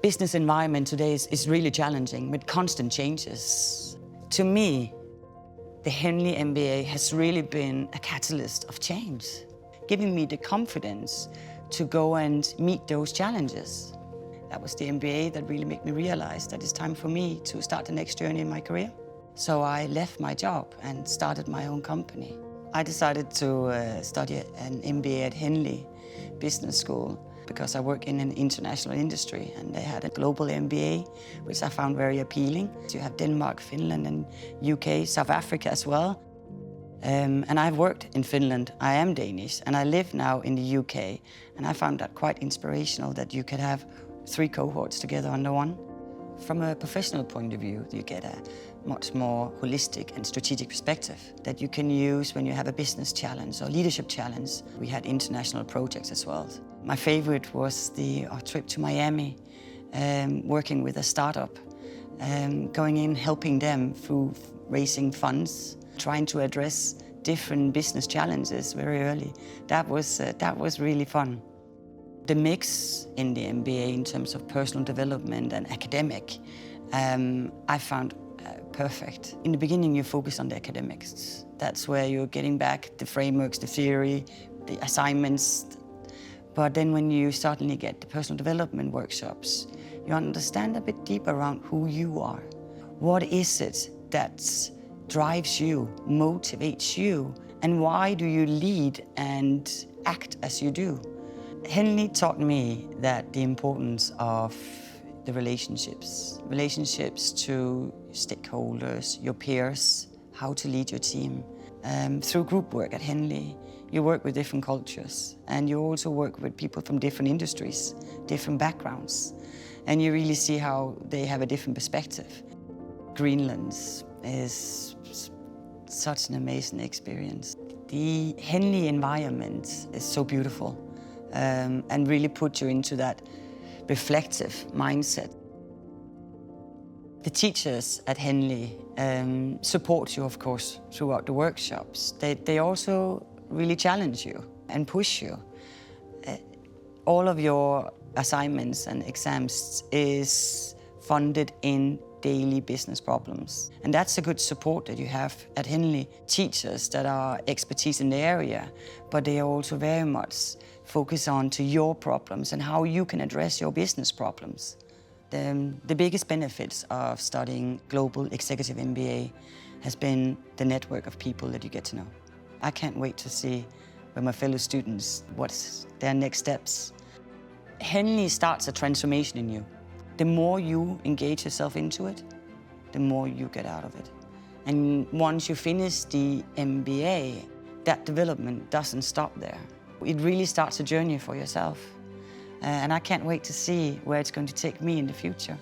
Business environment today is really challenging with constant changes. To me, the Henley MBA has really been a catalyst of change, giving me the confidence to go and meet those challenges. That was the MBA that really made me realize that it's time for me to start the next journey in my career. So I left my job and started my own company. I decided to study an MBA at Henley Business School because I work in an international industry, and they had a global MBA, which I found very appealing. So you have Denmark, Finland, and UK, South Africa as well. And I've worked in Finland. I am Danish, and I live now in the UK. And I found that quite inspirational that you could have 3 cohorts together under one. From a professional point of view, you get a much more holistic and strategic perspective that you can use when you have a business challenge or leadership challenge. We had international projects as well. My favorite was the trip to Miami, working with a startup, going in, helping them through raising funds, trying to address different business challenges very early. That was really fun. The mix in the MBA in terms of personal development and academic, I found perfect. In the beginning, you focus on the academics. That's where you're getting back the frameworks, the theory, the assignments. But then when you suddenly get the personal development workshops, you understand a bit deeper around who you are. What is it that drives you, motivates you, and why do you lead and act as you do? Henley taught me that the importance of the relationships to stakeholders, your peers, how to lead your team. Through group work at Henley, you work with different cultures, and you also work with people from different industries, different backgrounds, and you really see how they have a different perspective. Greenland is such an amazing experience. The Henley environment is so beautiful. And really put you into that reflective mindset. The teachers at Henley support you, of course, throughout the workshops. They also really challenge you and push you. All of your assignments and exams is funded in daily business problems. And that's a good support that you have at Henley. Teachers that are expertise in the area, but they are also very much focus on to your problems and how you can address your business problems. The biggest benefits of studying Global Executive MBA has been the network of people that you get to know. I can't wait to see with my fellow students what's their next steps. Henley starts a transformation in you. The more you engage yourself into it, the more you get out of it. And once you finish the MBA, that development doesn't stop there. It really starts a journey for yourself. And I can't wait to see where it's going to take me in the future.